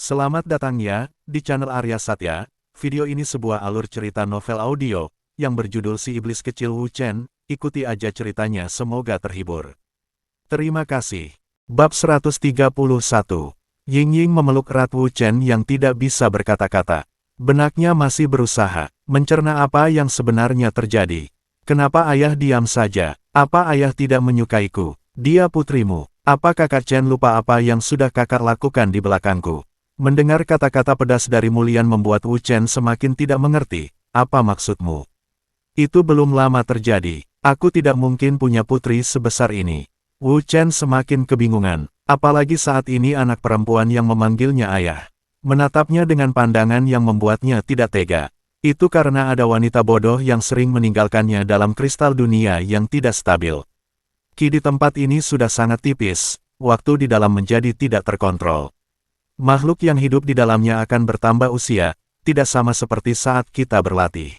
Selamat datang ya, di channel Arya Satya. Video ini sebuah alur cerita novel audio, yang berjudul Si Iblis Kecil Wu Chen. Ikuti aja ceritanya, semoga terhibur. Terima kasih. Bab 131. Ying Ying memeluk erat Wu Chen yang tidak bisa berkata-kata. Benaknya masih berusaha mencerna apa yang sebenarnya terjadi. Kenapa ayah diam saja? Apa ayah tidak menyukaiku? Dia putrimu. Apa kakak Chen lupa apa yang sudah kakak lakukan di belakangku? Mendengar kata-kata pedas dari Mulian membuat Wu Chen semakin tidak mengerti. Apa maksudmu? Itu belum lama terjadi. Aku tidak mungkin punya putri sebesar ini. Wu Chen semakin kebingungan. Apalagi saat ini anak perempuan yang memanggilnya ayah. Menatapnya dengan pandangan yang membuatnya tidak tega. Itu karena ada wanita bodoh yang sering meninggalkannya dalam kristal dunia yang tidak stabil. Ki di tempat ini sudah sangat tipis, waktu di dalam menjadi tidak terkontrol. Makhluk yang hidup di dalamnya akan bertambah usia, tidak sama seperti saat kita berlatih.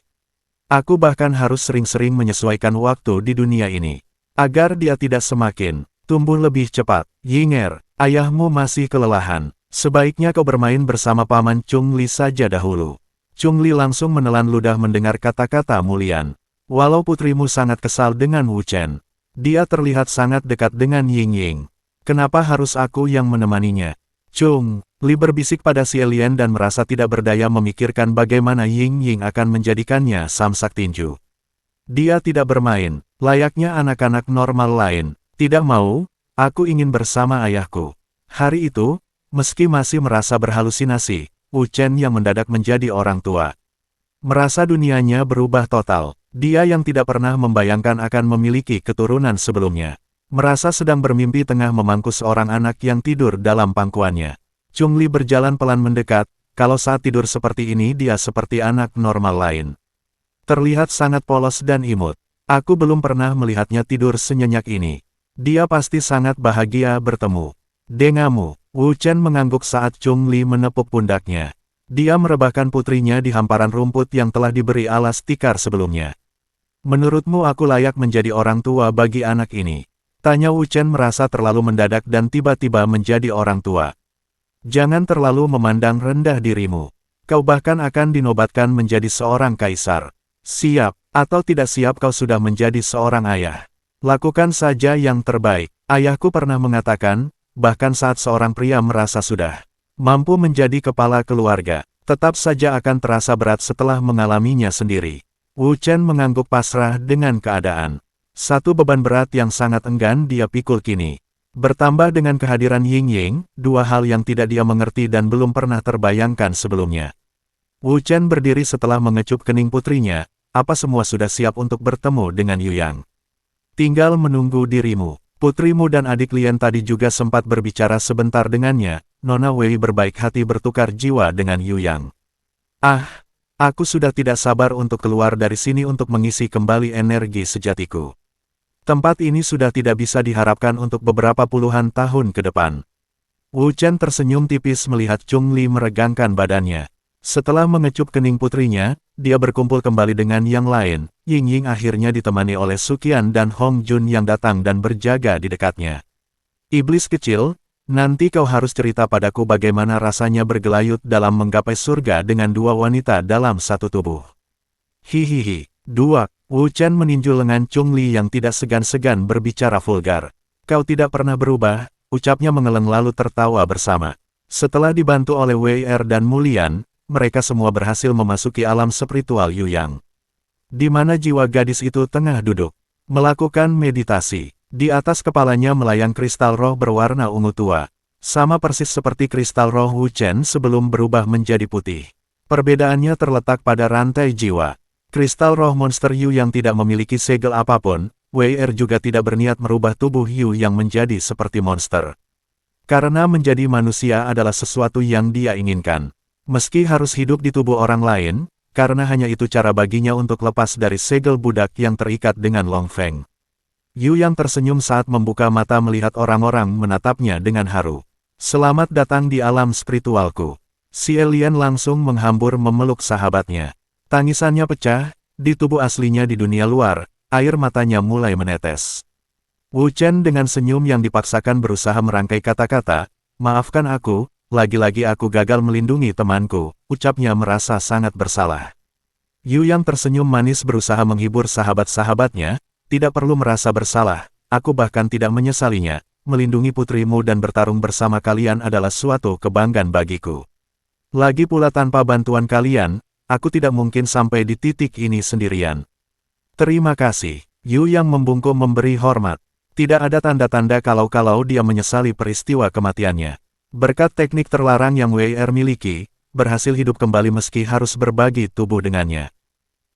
Aku bahkan harus sering-sering menyesuaikan waktu di dunia ini, agar dia tidak semakin tumbuh lebih cepat. Yinger, ayahmu masih kelelahan. Sebaiknya kau bermain bersama Paman Chung Li saja dahulu. Chung Li langsung menelan ludah mendengar kata-kata Mulian. Walau putrimu sangat kesal dengan Wu Chen, dia terlihat sangat dekat dengan Ying Ying. Kenapa harus aku yang menemaninya? Chung Li berbisik pada si alien dan merasa tidak berdaya memikirkan bagaimana Ying Ying akan menjadikannya samsak tinju. Dia tidak bermain, layaknya anak-anak normal lain. Tidak mau, aku ingin bersama ayahku. Hari itu, meski masih merasa berhalusinasi, Wu Chen yang mendadak menjadi orang tua. Merasa dunianya berubah total. Dia yang tidak pernah membayangkan akan memiliki keturunan sebelumnya. Merasa sedang bermimpi tengah memangku seorang anak yang tidur dalam pangkuannya. Chung Li berjalan pelan mendekat, kalau saat tidur seperti ini dia seperti anak normal lain. Terlihat sangat polos dan imut. Aku belum pernah melihatnya tidur senyenyak ini. Dia pasti sangat bahagia bertemu denganmu. Wu Chen mengangguk saat Chung Li menepuk pundaknya. Dia merebahkan putrinya di hamparan rumput yang telah diberi alas tikar sebelumnya. Menurutmu aku layak menjadi orang tua bagi anak ini? Tanya Wu Chen merasa terlalu mendadak dan tiba-tiba menjadi orang tua. Jangan terlalu memandang rendah dirimu. Kau bahkan akan dinobatkan menjadi seorang kaisar. Siap, atau tidak siap kau sudah menjadi seorang ayah. Lakukan saja yang terbaik. Ayahku pernah mengatakan, bahkan saat seorang pria merasa sudah mampu menjadi kepala keluarga, tetap saja akan terasa berat setelah mengalaminya sendiri. Wu Chen mengangguk pasrah dengan keadaan. Satu beban berat yang sangat enggan dia pikul kini. Bertambah dengan kehadiran Ying Ying, dua hal yang tidak dia mengerti dan belum pernah terbayangkan sebelumnya. Wu Chen berdiri setelah mengecup kening putrinya. Apa semua sudah siap untuk bertemu dengan Yu Yang? Tinggal menunggu dirimu. Putrimu dan adik Lian tadi juga sempat berbicara sebentar dengannya. Nona Wei berbaik hati bertukar jiwa dengan Yu Yang. Ah, aku sudah tidak sabar untuk keluar dari sini untuk mengisi kembali energi sejatiku. Tempat ini sudah tidak bisa diharapkan untuk beberapa puluhan tahun ke depan. Wu Chen tersenyum tipis melihat Chung Li meregangkan badannya. Setelah mengecup kening putrinya, dia berkumpul kembali dengan yang lain. Ying Ying akhirnya ditemani oleh Suqian dan Hong Jun yang datang dan berjaga di dekatnya. Iblis kecil, nanti kau harus cerita padaku bagaimana rasanya bergelayut dalam menggapai surga dengan dua wanita dalam satu tubuh. Hihihi, dua. Wu Chen meninju lengan Chung Li yang tidak segan-segan berbicara vulgar. Kau tidak pernah berubah, ucapnya mengeleng lalu tertawa bersama. Setelah dibantu oleh Wei Er dan Mulian, mereka semua berhasil memasuki alam spiritual Yu Yang. Di mana jiwa gadis itu tengah duduk, melakukan meditasi. Di atas kepalanya melayang kristal roh berwarna ungu tua. Sama persis seperti kristal roh Wu Chen sebelum berubah menjadi putih. Perbedaannya terletak pada rantai jiwa. Kristal roh monster Yu yang tidak memiliki segel apapun, Wei Er juga tidak berniat merubah tubuh Yu yang menjadi seperti monster. Karena menjadi manusia adalah sesuatu yang dia inginkan. Meski harus hidup di tubuh orang lain, karena hanya itu cara baginya untuk lepas dari segel budak yang terikat dengan Long Feng. Yu yang tersenyum saat membuka mata melihat orang-orang menatapnya dengan haru. Selamat datang di alam spiritualku. Si alien langsung menghambur memeluk sahabatnya. Tangisannya pecah, di tubuh aslinya di dunia luar, air matanya mulai menetes. Wu Chen dengan senyum yang dipaksakan berusaha merangkai kata-kata, maafkan aku, lagi-lagi aku gagal melindungi temanku, ucapnya merasa sangat bersalah. Yu Yang tersenyum manis berusaha menghibur sahabat-sahabatnya, tidak perlu merasa bersalah, aku bahkan tidak menyesalinya, melindungi putrimu dan bertarung bersama kalian adalah suatu kebanggaan bagiku. Lagi pula tanpa bantuan kalian, aku tidak mungkin sampai di titik ini sendirian. Terima kasih, Yu Yang membungkuk memberi hormat. Tidak ada tanda-tanda kalau dia menyesali peristiwa kematiannya. Berkat teknik terlarang yang Wei Er miliki, berhasil hidup kembali meski harus berbagi tubuh dengannya.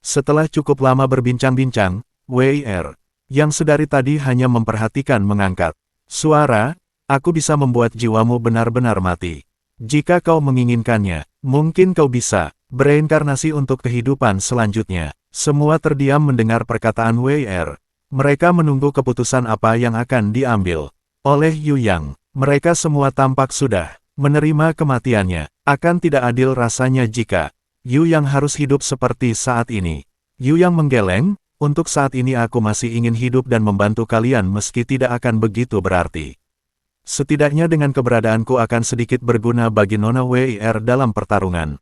Setelah cukup lama berbincang-bincang, Wei Er, yang sedari tadi hanya memperhatikan mengangkat suara, aku bisa membuat jiwamu benar-benar mati. Jika kau menginginkannya, mungkin kau bisa bereinkarnasi untuk kehidupan selanjutnya. Semua terdiam mendengar perkataan Wei Er. Mereka menunggu keputusan apa yang akan diambil oleh Yu Yang. Mereka semua tampak sudah menerima kematiannya. Akan tidak adil rasanya jika Yu Yang harus hidup seperti saat ini. Yu Yang menggeleng, untuk saat ini aku masih ingin hidup dan membantu kalian meski tidak akan begitu berarti. Setidaknya dengan keberadaanku akan sedikit berguna bagi Nona Wei Er dalam pertarungan.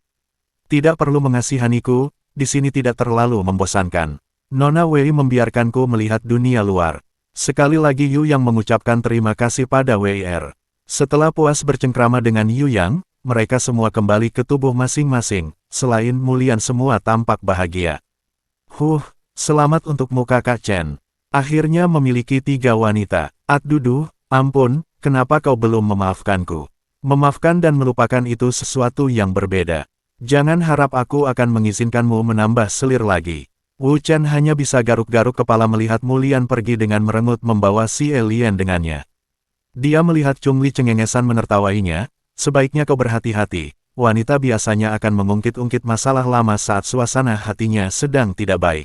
Tidak perlu mengasihaniku, di sini tidak terlalu membosankan. Nona Wei membiarkanku melihat dunia luar. Sekali lagi Yu Yang mengucapkan terima kasih pada Wei Er. Setelah puas bercengkrama dengan Yu Yang, mereka semua kembali ke tubuh masing-masing, selain Mulian semua tampak bahagia. Selamat untukmu Kakak Chen. Akhirnya memiliki 3 wanita. Duduh, ampun, kenapa kau belum memaafkanku? Memaafkan dan melupakan itu sesuatu yang berbeda. Jangan harap aku akan mengizinkanmu menambah selir lagi. Wu Chen hanya bisa garuk-garuk kepala melihat Mulian pergi dengan merengut membawa si alien dengannya. Dia melihat Chungli cengengesan menertawainya, sebaiknya kau berhati-hati, wanita biasanya akan mengungkit-ungkit masalah lama saat suasana hatinya sedang tidak baik.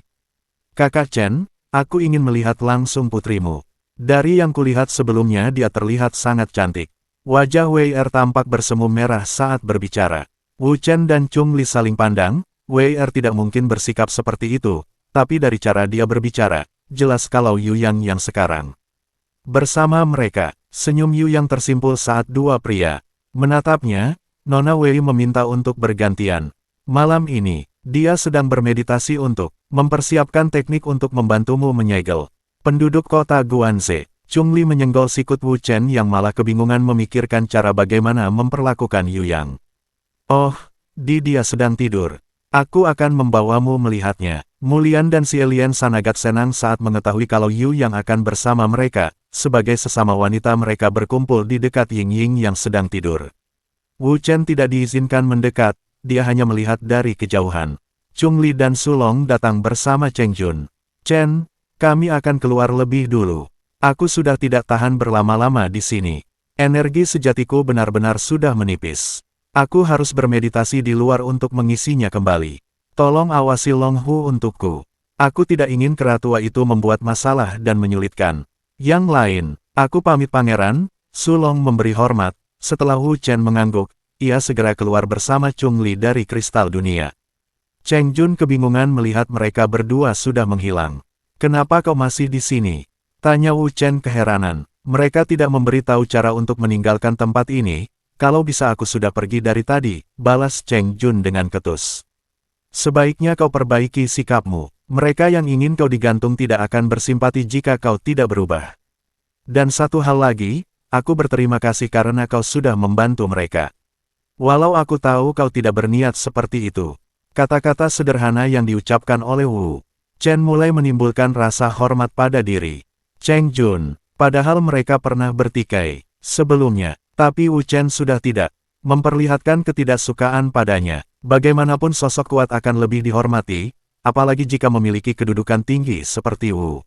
Kakak Chen, aku ingin melihat langsung putrimu. Dari yang kulihat sebelumnya dia terlihat sangat cantik. Wajah Wei Er tampak bersemu merah saat berbicara. Wu Chen dan Chungli saling pandang. Wei Er tidak mungkin bersikap seperti itu, tapi dari cara dia berbicara, jelas kalau Yu Yang yang sekarang. Bersama mereka, senyum Yu Yang tersimpul saat 2 pria menatapnya. Nona Wei meminta untuk bergantian. Malam ini, dia sedang bermeditasi untuk mempersiapkan teknik untuk membantumu menyegel penduduk kota Guanze. Chungli menyenggol sikut Wu Chen yang malah kebingungan memikirkan cara bagaimana memperlakukan Yu Yang. Oh, dia sedang tidur. Aku akan membawamu melihatnya. Mulian dan si alien sangat senang saat mengetahui kalau Yu Yang akan bersama mereka. Sebagai sesama wanita mereka berkumpul di dekat Ying Ying yang sedang tidur. Wu Chen tidak diizinkan mendekat, dia hanya melihat dari kejauhan. Chungli dan Sulong datang bersama Cheng Jun. Chen, kami akan keluar lebih dulu. Aku sudah tidak tahan berlama-lama di sini. Energi sejatiku benar-benar sudah menipis. Aku harus bermeditasi di luar untuk mengisinya kembali. Tolong awasi Long Hu untukku. Aku tidak ingin kera tua itu membuat masalah dan menyulitkan. Yang lain, aku pamit pangeran. Sulong memberi hormat. Setelah Wu Chen mengangguk, ia segera keluar bersama Chungli dari kristal dunia. Cheng Jun kebingungan melihat mereka berdua sudah menghilang. Kenapa kau masih di sini? Tanya Wu Chen keheranan. Mereka tidak memberitahu cara untuk meninggalkan tempat ini. Kalau bisa aku sudah pergi dari tadi, balas Cheng Jun dengan ketus. Sebaiknya kau perbaiki sikapmu. Mereka yang ingin kau digantung tidak akan bersimpati jika kau tidak berubah. Dan satu hal lagi, aku berterima kasih karena kau sudah membantu mereka. Walau aku tahu kau tidak berniat seperti itu. Kata-kata sederhana yang diucapkan oleh Wu Chen mulai menimbulkan rasa hormat pada diri Cheng Jun, padahal mereka pernah bertikai sebelumnya. Tapi Wu Chen sudah tidak memperlihatkan ketidaksukaan padanya. Bagaimanapun sosok kuat akan lebih dihormati, apalagi jika memiliki kedudukan tinggi seperti Wu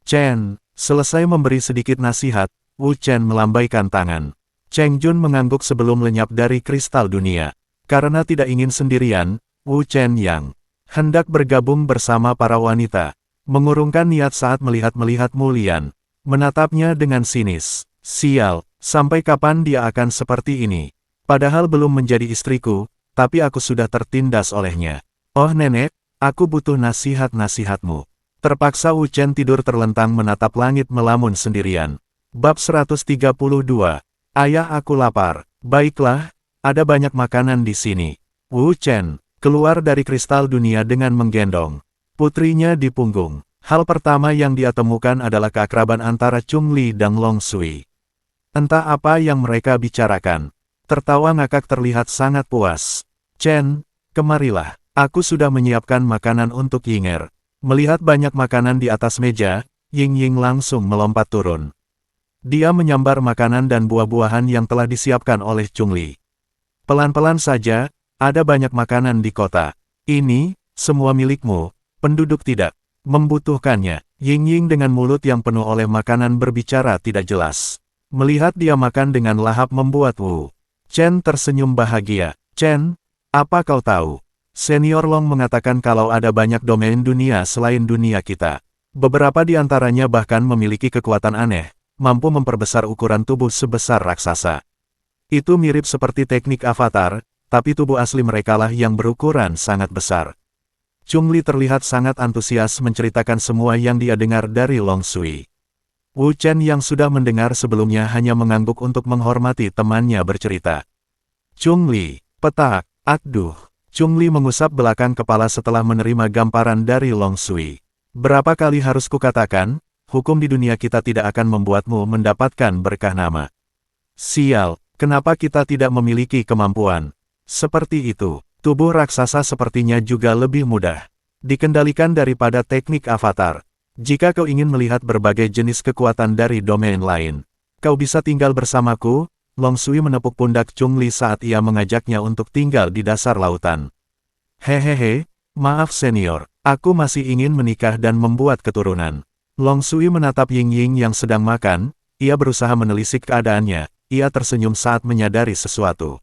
Chen. Selesai memberi sedikit nasihat, Wu Chen melambaikan tangan. Cheng Jun mengangguk sebelum lenyap dari kristal dunia. Karena tidak ingin sendirian, Wu Chen yang hendak bergabung bersama para wanita, mengurungkan niat saat melihat Mulian, menatapnya dengan sinis. Sial. Sampai kapan dia akan seperti ini? Padahal belum menjadi istriku, tapi aku sudah tertindas olehnya. Oh nenek, aku butuh nasihat-nasihatmu. Terpaksa Wu Chen tidur terlentang menatap langit melamun sendirian. Bab 132. Ayah aku lapar. Baiklah, ada banyak makanan di sini. Wu Chen keluar dari kristal dunia dengan menggendong putrinya di punggung. Hal pertama yang dia temukan adalah keakraban antara Chungli dan Long Sui. Entah apa yang mereka bicarakan. Tertawa ngakak terlihat sangat puas. Chen, kemarilah. Aku sudah menyiapkan makanan untuk Yinger. Melihat banyak makanan di atas meja, Ying langsung melompat turun. Dia menyambar makanan dan buah-buahan yang telah disiapkan oleh Chungli. Pelan-pelan saja, ada banyak makanan di kota. Ini, semua milikmu, penduduk tidak membutuhkannya. Ying dengan mulut yang penuh oleh makanan berbicara tidak jelas. Melihat dia makan dengan lahap membuat Wu Chen tersenyum bahagia. Chen, apa kau tahu? Senior Long mengatakan kalau ada banyak domain dunia selain dunia kita. Beberapa di antaranya bahkan memiliki kekuatan aneh, mampu memperbesar ukuran tubuh sebesar raksasa. Itu mirip seperti teknik avatar, tapi tubuh asli merekalah yang berukuran sangat besar. Chungli terlihat sangat antusias menceritakan semua yang dia dengar dari Long Sui. Wu Chen yang sudah mendengar sebelumnya hanya mengangguk untuk menghormati temannya bercerita. Chungli, petak, aduh. Chungli mengusap belakang kepala setelah menerima gambaran dari Long Sui. Berapa kali harus kukatakan, hukum di dunia kita tidak akan membuatmu mendapatkan berkah nama. Sial, kenapa kita tidak memiliki kemampuan seperti itu? Tubuh raksasa sepertinya juga lebih mudah dikendalikan daripada teknik avatar. Jika kau ingin melihat berbagai jenis kekuatan dari domain lain, kau bisa tinggal bersamaku. Long Sui menepuk pundak Chungli saat ia mengajaknya untuk tinggal di dasar lautan. Hehehe, maaf senior, aku masih ingin menikah dan membuat keturunan. Long Sui menatap Ying yang sedang makan, ia berusaha menelisik keadaannya, ia tersenyum saat menyadari sesuatu.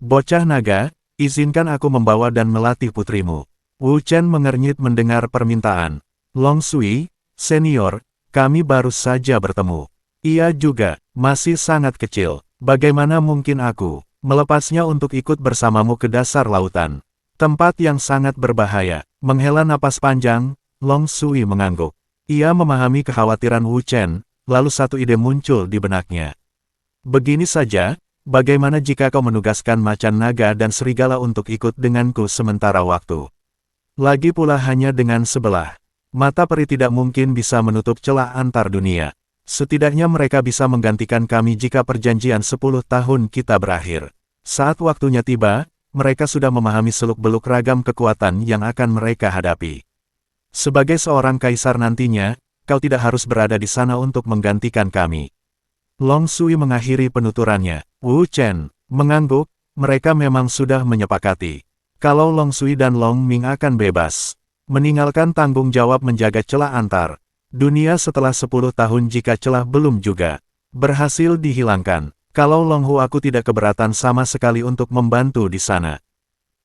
Bocah naga, izinkan aku membawa dan melatih putrimu. Wu Chen mengernyit mendengar permintaan. Long Sui, senior, kami baru saja bertemu. Ia juga masih sangat kecil. Bagaimana mungkin aku melepasnya untuk ikut bersamamu ke dasar lautan? Tempat yang sangat berbahaya. Menghela napas panjang, Long Sui mengangguk. Ia memahami kekhawatiran Wu Chen, lalu satu ide muncul di benaknya. Begini saja, bagaimana jika kau menugaskan macan naga dan serigala untuk ikut denganku sementara waktu? Lagi pula hanya dengan sebelah mata peri tidak mungkin bisa menutup celah antar dunia. Setidaknya mereka bisa menggantikan kami jika perjanjian 10 tahun kita berakhir. Saat waktunya tiba, mereka sudah memahami seluk-beluk ragam kekuatan yang akan mereka hadapi. Sebagai seorang kaisar nantinya, kau tidak harus berada di sana untuk menggantikan kami. Long Sui mengakhiri penuturannya. Wu Chen mengangguk, mereka memang sudah menyepakati. Kalau Long Sui dan Long Ming akan bebas, meninggalkan tanggung jawab menjaga celah antar dunia setelah 10 tahun jika celah belum juga berhasil dihilangkan. Kalau Long Hu aku tidak keberatan sama sekali untuk membantu di sana.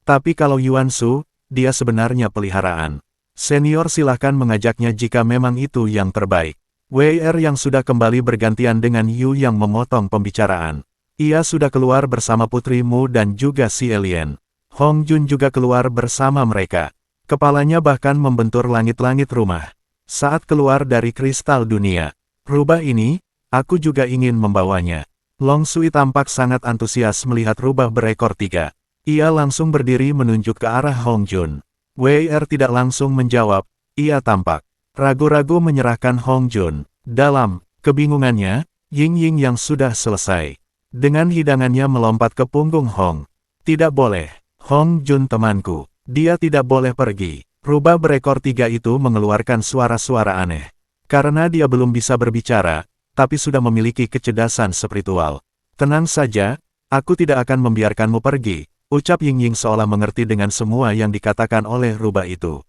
Tapi kalau Yuan Shu, dia sebenarnya peliharaan. Senior silahkan mengajaknya jika memang itu yang terbaik. WR yang sudah kembali bergantian dengan Yu yang memotong pembicaraan. Ia sudah keluar bersama putrimu dan juga si alien. Hong Jun juga keluar bersama mereka. Kepalanya bahkan membentur langit-langit rumah. Saat keluar dari kristal dunia, rubah ini, aku juga ingin membawanya. Long Sui tampak sangat antusias melihat rubah berekor 3. Ia langsung berdiri menunjuk ke arah Hong Jun. WR tidak langsung menjawab, ia tampak ragu-ragu menyerahkan Hong Jun. Dalam kebingungannya, Ying yang sudah selesai. Dengan hidangannya melompat ke punggung Hong. Tidak boleh, Hong Jun temanku, dia tidak boleh pergi. Rubah berekor 3 itu mengeluarkan suara-suara aneh. Karena dia belum bisa berbicara, tapi sudah memiliki kecerdasan spiritual. Tenang saja, aku tidak akan membiarkanmu pergi, ucap Ying seolah mengerti dengan semua yang dikatakan oleh rubah itu.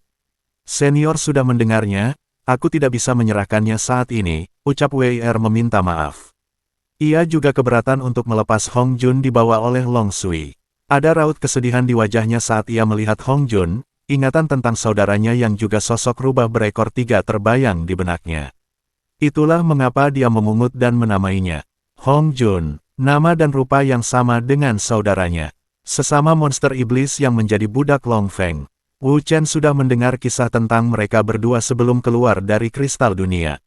Senior sudah mendengarnya, aku tidak bisa menyerahkannya saat ini, ucap WR meminta maaf. Ia juga keberatan untuk melepas Hong Jun dibawa oleh Long Sui. Ada raut kesedihan di wajahnya saat ia melihat Hong Jun. Ingatan tentang saudaranya yang juga sosok rubah berekor 3 terbayang di benaknya. Itulah mengapa dia memungut dan menamainya Hong Jun, nama dan rupa yang sama dengan saudaranya. Sesama monster iblis yang menjadi budak Long Feng. Wu Chen sudah mendengar kisah tentang mereka berdua sebelum keluar dari kristal dunia.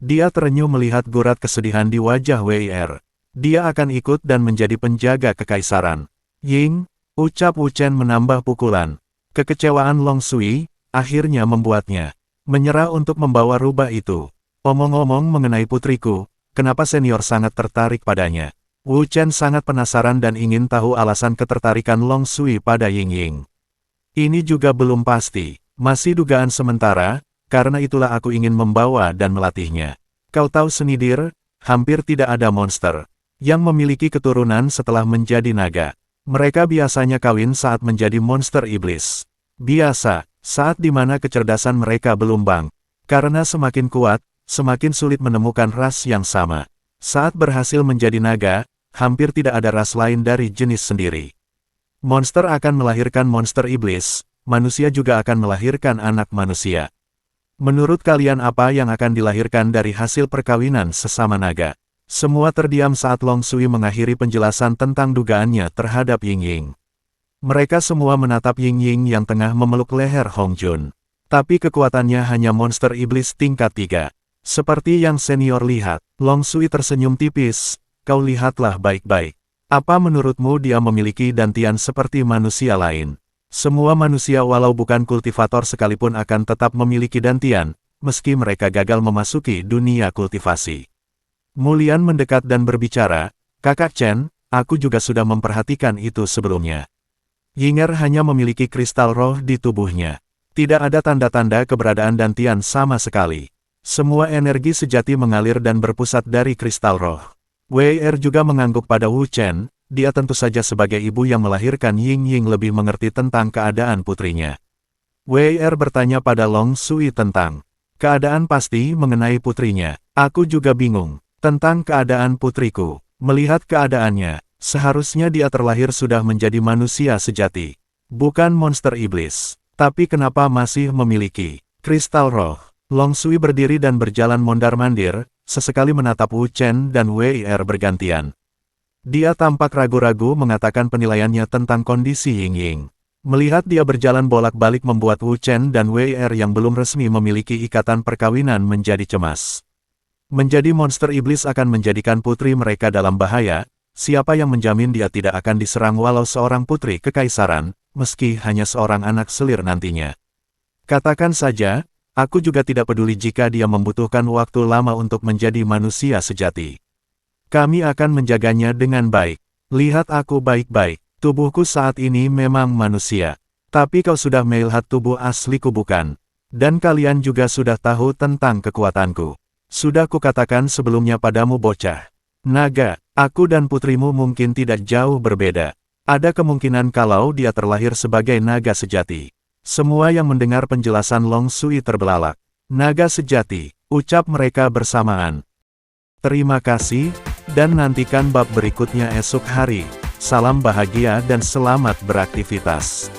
Dia terenyuh melihat gurat kesedihan di wajah WR. Dia akan ikut dan menjadi penjaga kekaisaran. Ying, ucap Wu Chen menambah pukulan. Kekecewaan Long Sui, akhirnya membuatnya menyerah untuk membawa rubah itu. Omong-omong mengenai putriku, kenapa senior sangat tertarik padanya? Wu Chen sangat penasaran dan ingin tahu alasan ketertarikan Long Sui pada Ying Ying. Ini juga belum pasti, masih dugaan sementara, karena itulah aku ingin membawa dan melatihnya. Kau tahu senidir, hampir tidak ada monster yang memiliki keturunan setelah menjadi naga. Mereka biasanya kawin saat menjadi monster iblis. Biasa, saat dimana kecerdasan mereka belum bang. Karena semakin kuat, semakin sulit menemukan ras yang sama. Saat berhasil menjadi naga, hampir tidak ada ras lain dari jenis sendiri. Monster akan melahirkan monster iblis, manusia juga akan melahirkan anak manusia. Menurut kalian apa yang akan dilahirkan dari hasil perkawinan sesama naga? Semua terdiam saat Long Sui mengakhiri penjelasan tentang dugaannya terhadap Ying Ying. Mereka semua menatap Ying Ying yang tengah memeluk leher Hong Jun. Tapi kekuatannya hanya monster iblis tingkat 3. Seperti yang senior lihat, Long Sui tersenyum tipis, kau lihatlah baik-baik. Apa menurutmu dia memiliki dantian seperti manusia lain? Semua manusia walau bukan kultivator sekalipun akan tetap memiliki dantian, meski mereka gagal memasuki dunia kultivasi. Mulian mendekat dan berbicara, Kakak Chen, aku juga sudah memperhatikan itu sebelumnya. Yinger hanya memiliki kristal roh di tubuhnya. Tidak ada tanda-tanda keberadaan dantian sama sekali. Semua energi sejati mengalir dan berpusat dari kristal roh. Wei juga mengangguk pada Wu Chen, dia tentu saja sebagai ibu yang melahirkan Ying Ying lebih mengerti tentang keadaan putrinya. Wei bertanya pada Long Sui tentang keadaan pasti mengenai putrinya. Aku juga bingung tentang keadaan putriku. Melihat keadaannya, seharusnya dia terlahir sudah menjadi manusia sejati. Bukan monster iblis. Tapi kenapa masih memiliki kristal roh? Long Sui berdiri dan berjalan mondar-mandir, sesekali menatap Wu Chen dan Wei bergantian. Dia tampak ragu-ragu mengatakan penilaiannya tentang kondisi Ying Ying. Melihat dia berjalan bolak-balik membuat Wu Chen dan Wei yang belum resmi memiliki ikatan perkawinan menjadi cemas. Menjadi monster iblis akan menjadikan putri mereka dalam bahaya, siapa yang menjamin dia tidak akan diserang walau seorang putri kekaisaran, meski hanya seorang anak selir nantinya. Katakan saja, aku juga tidak peduli jika dia membutuhkan waktu lama untuk menjadi manusia sejati. Kami akan menjaganya dengan baik. Lihat aku baik-baik, tubuhku saat ini memang manusia. Tapi kau sudah melihat tubuh asliku bukan? Dan kalian juga sudah tahu tentang kekuatanku. Sudah kukatakan sebelumnya padamu bocah. Naga, aku dan putrimu mungkin tidak jauh berbeda. Ada kemungkinan kalau dia terlahir sebagai naga sejati. Semua yang mendengar penjelasan Long Sui terbelalak. Naga sejati, ucap mereka bersamaan. Terima kasih, dan nantikan bab berikutnya esok hari. Salam bahagia dan selamat beraktivitas.